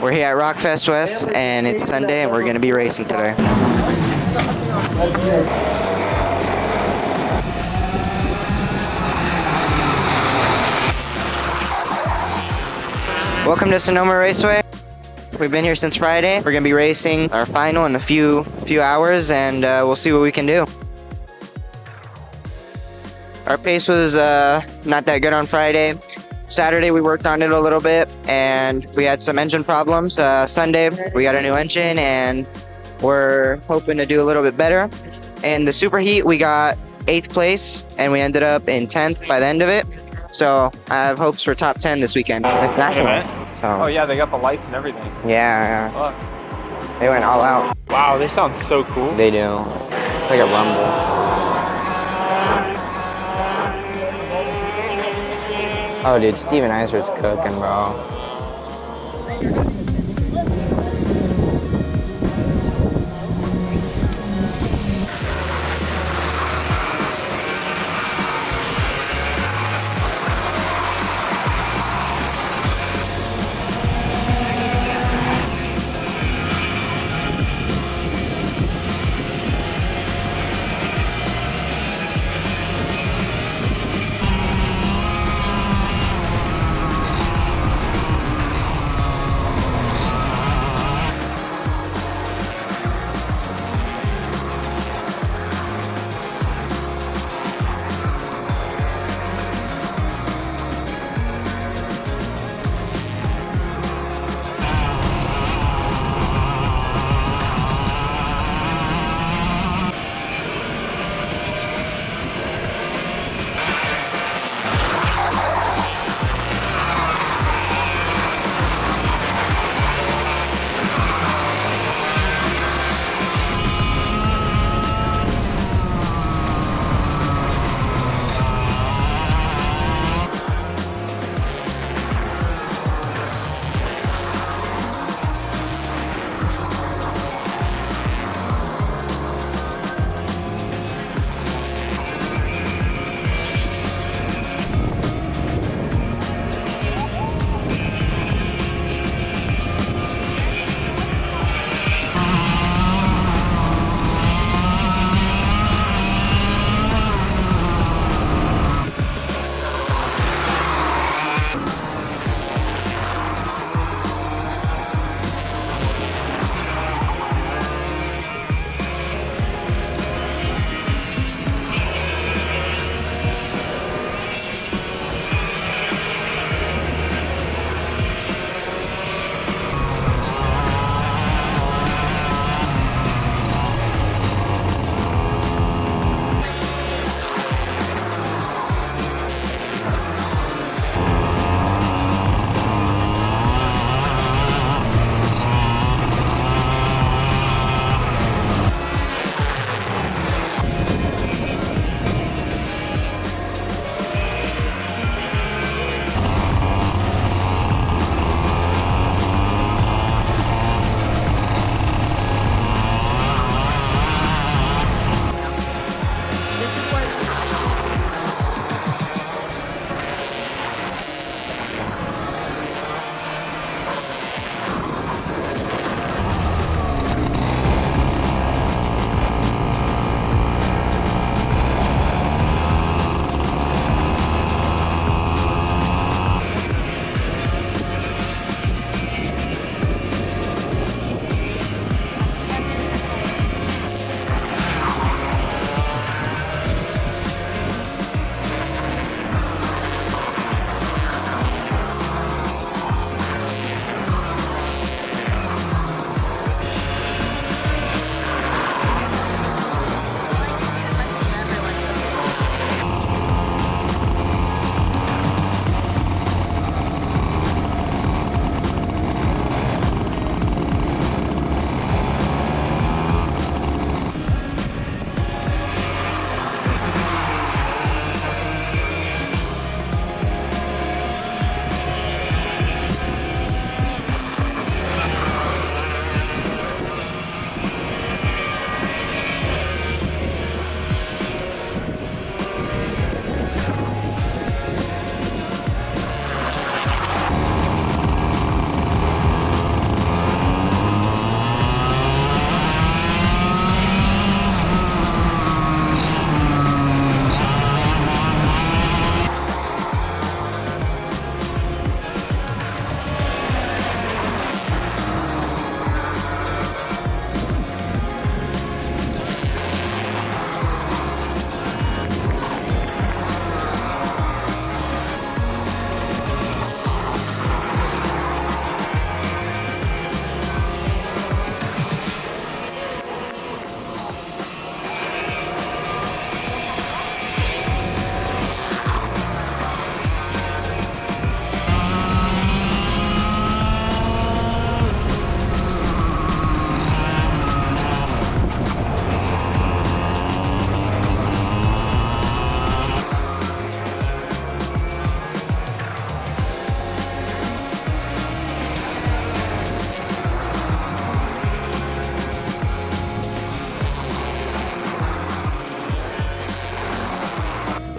We're here at Rock Fest West, and it's Sunday, and we're going to be racing today. Welcome to Sonoma Raceway. We've been here since Friday. We're going to be racing our final in a few hours, and we'll see what we can do. Our pace was not that good on Friday. Saturday we worked on it a little bit and we had some engine problems. Sunday we got a new engine and we're hoping to do a little bit better. In the super heat we got 8th place and we ended up in 10th by the end of it. So I have hopes for top 10 this weekend. It's national. So. Oh yeah, they got the lights and everything. Yeah. Look. They went all out. Wow, they sound so cool. They do. It's like a rumble. Oh, dude, Steven Iser's cooking, bro.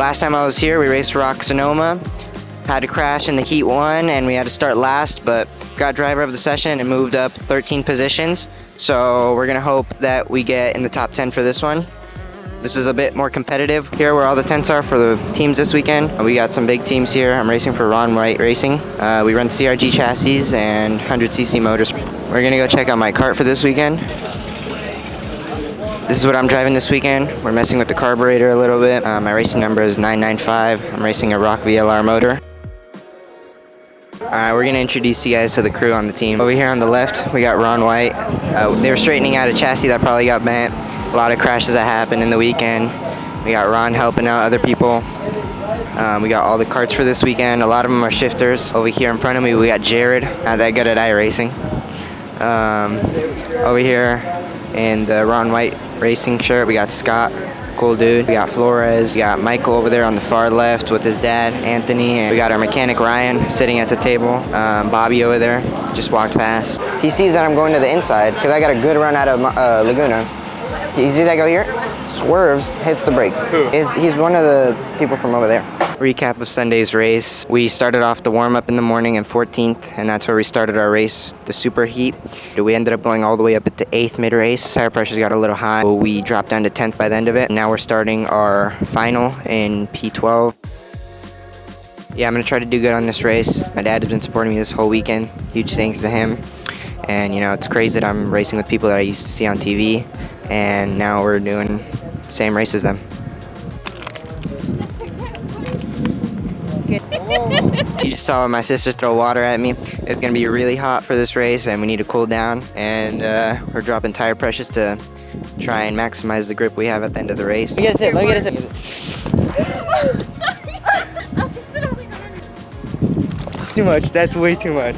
Last time I was here, we raced ROK Sonoma. Had to crash in the Heat 1 and we had to start last, but got driver of the session and moved up 13 positions. So we're gonna hope that we get in the top 10 for this one. This is a bit more competitive. Here where all the tents are for the teams this weekend. We got some big teams here. I'm racing for Ron White Racing. We run CRG chassis and 100cc motors. We're gonna go check out my kart for this weekend. This is what I'm driving this weekend. We're messing with the carburetor a little bit. My racing number is 995. I'm racing a ROK VLR motor. Alright, we're going to introduce you guys to the crew on the team. Over here on the left, we got Ron White. They were straightening out a chassis that probably got bent. A lot of crashes that happened in the weekend. We got Ron helping out other people. We got all the karts for this weekend. A lot of them are shifters. Over here in front of me, we got Jared, not that good at iRacing. Over here in the Ron White Racing shirt, we got Scott. Cool dude. We got Flores. We got Michael over there on the far left with his dad, Anthony. And we got our mechanic, Ryan, sitting at the table. Bobby over there just walked past. He sees that I'm going to the inside because I got a good run out of Laguna. You see that go here? Swerves, hits the brakes. Who? He's one of the people from over there. Recap of Sunday's race. We started off the warm-up in the morning in 14th, and that's where we started our race, the super heat. We ended up going all the way up at the 8th mid-race. Tire pressures got a little high, so we dropped down to 10th by the end of it. Now we're starting our final in P12. Yeah, I'm gonna try to do good on this race. My dad has been supporting me this whole weekend. Huge thanks to him. And you know, it's crazy that I'm racing with people that I used to see on TV, and now we're doing the same race as them. You just saw my sister throw water at me. It's gonna be really hot for this race and we need to cool down, and we're dropping tire pressures to try and maximize the grip we have at the end of the race. Let me get a sip, let me get a sip. Too much, that's way too much.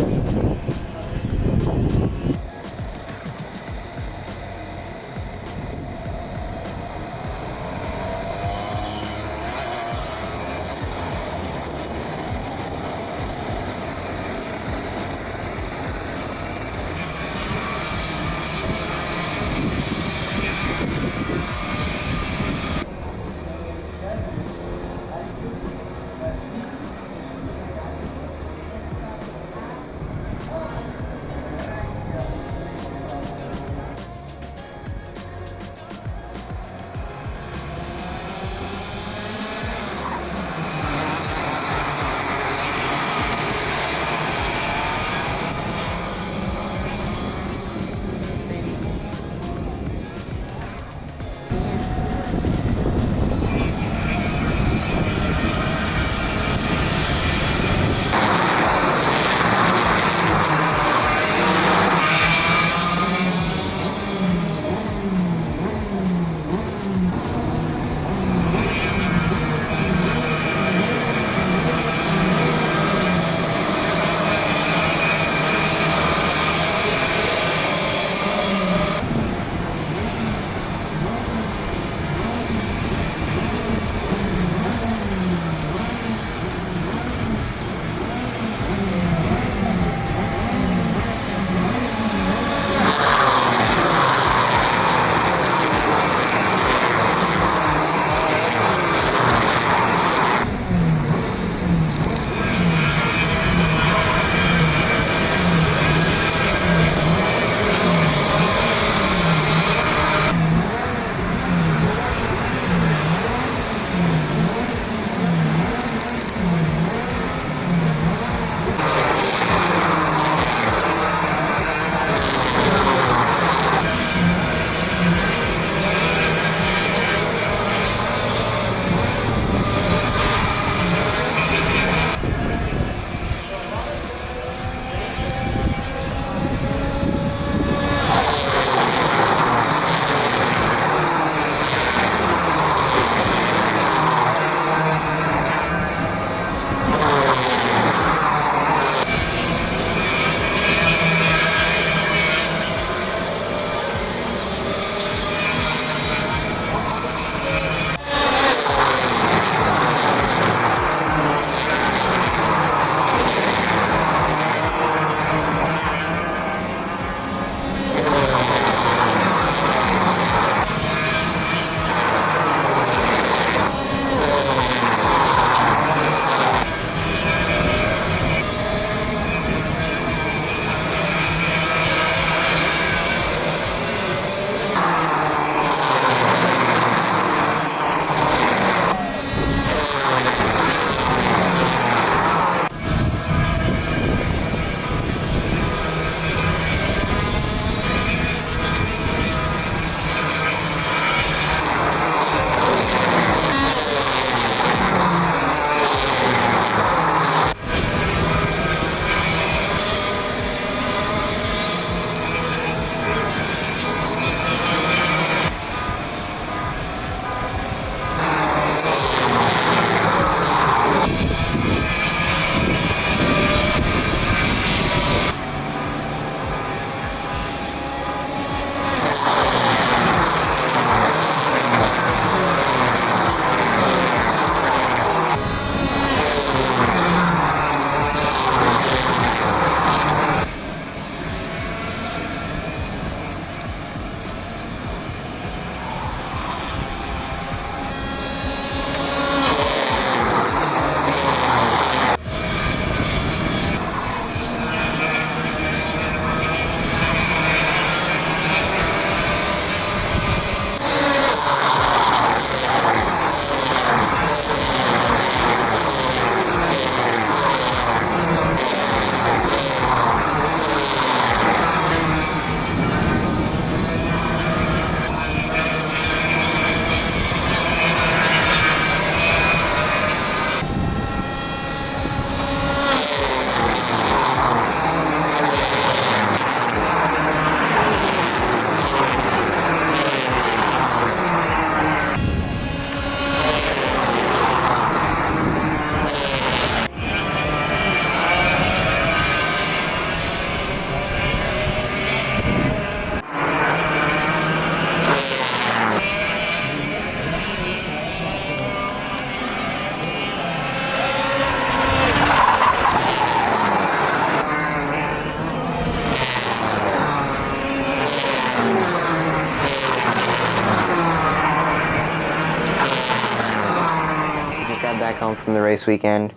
back home from the race weekend.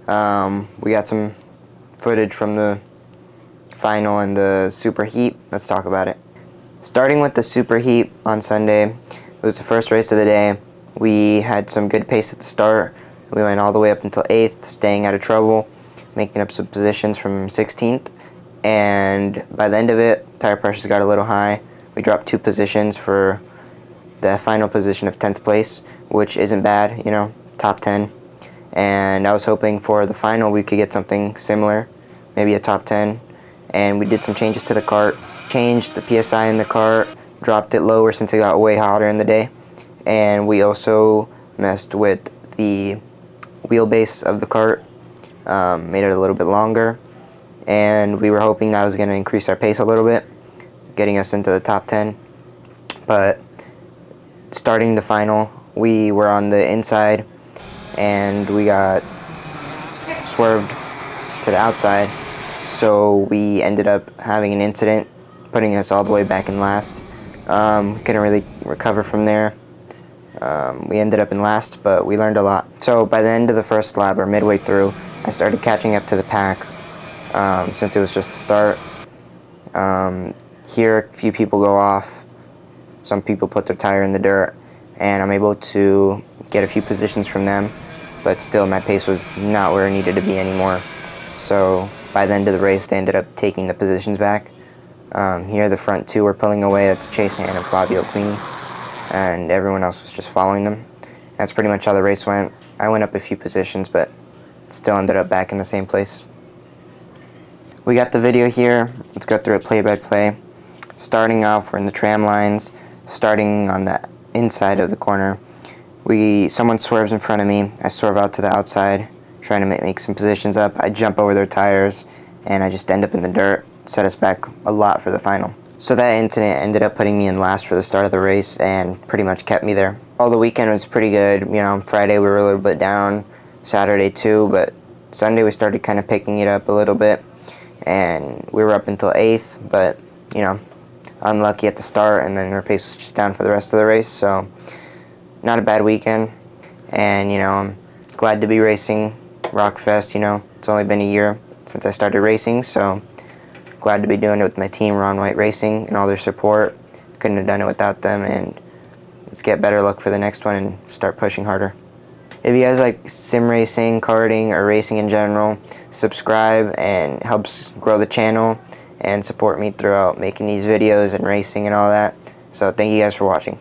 We got some footage from the final and the super heat. Let's talk about it. Starting with the super heat on Sunday, it was the first race of the day. We had some good pace at the start. We went all the way up until 8th, staying out of trouble, making up some positions from 16th. And by the end of it, tire pressures got a little high. We dropped 2 positions for the final position of 10th place, which isn't bad, you know, top 10. And I was hoping for the final we could get something similar, maybe a top 10. And we did some changes to the kart, changed the PSI in the kart, dropped it lower since it got way hotter in the day. And we also messed with the wheelbase of the kart, made it a little bit longer. And we were hoping that was going to increase our pace a little bit, getting us into the top 10. But starting the final, we were on the inside and we got swerved to the outside, so we ended up having an incident, putting us all the way back in last. Couldn't really recover from there. We ended up in last, but we learned a lot. So by the end of the first lap, or midway through, I started catching up to the pack, since it was just the start. Here, a few people go off. Some people put their tire in the dirt, and I'm able to get a few positions from them, but still my pace was not where it needed to be anymore. So by the end of the race, they ended up taking the positions back. Here, the front 2 were pulling away. That's Chase Hand and Flavio Queenie, and everyone else was just following them. That's pretty much how the race went. I went up a few positions, but still ended up back in the same place. We got the video here. Let's go through it play by play. Starting off, we're in the tram lines. Starting on the inside of the corner, someone swerves in front of me. I swerve out to the outside, trying to make some positions up. I jump over their tires, and I just end up in the dirt. Set us back a lot for the final. So that incident ended up putting me in last for the start of the race and pretty much kept me there. All the weekend was pretty good. You know, Friday we were a little bit down, Saturday too, but Sunday we started kind of picking it up a little bit, and we were up until 8th, but you know, unlucky at the start, and then our pace was just down for the rest of the race. So not a bad weekend, and you know, I'm glad to be racing ROK Fest. You know, it's only been a year since I started racing, so glad to be doing it with my team, Ron White Racing, and all their support. Couldn't have done it without them, and let's get better luck for the next one and start pushing harder. If you guys like sim racing, karting, or racing in general, subscribe and helps grow the channel and support me throughout making these videos and racing and all that. So thank you guys for watching.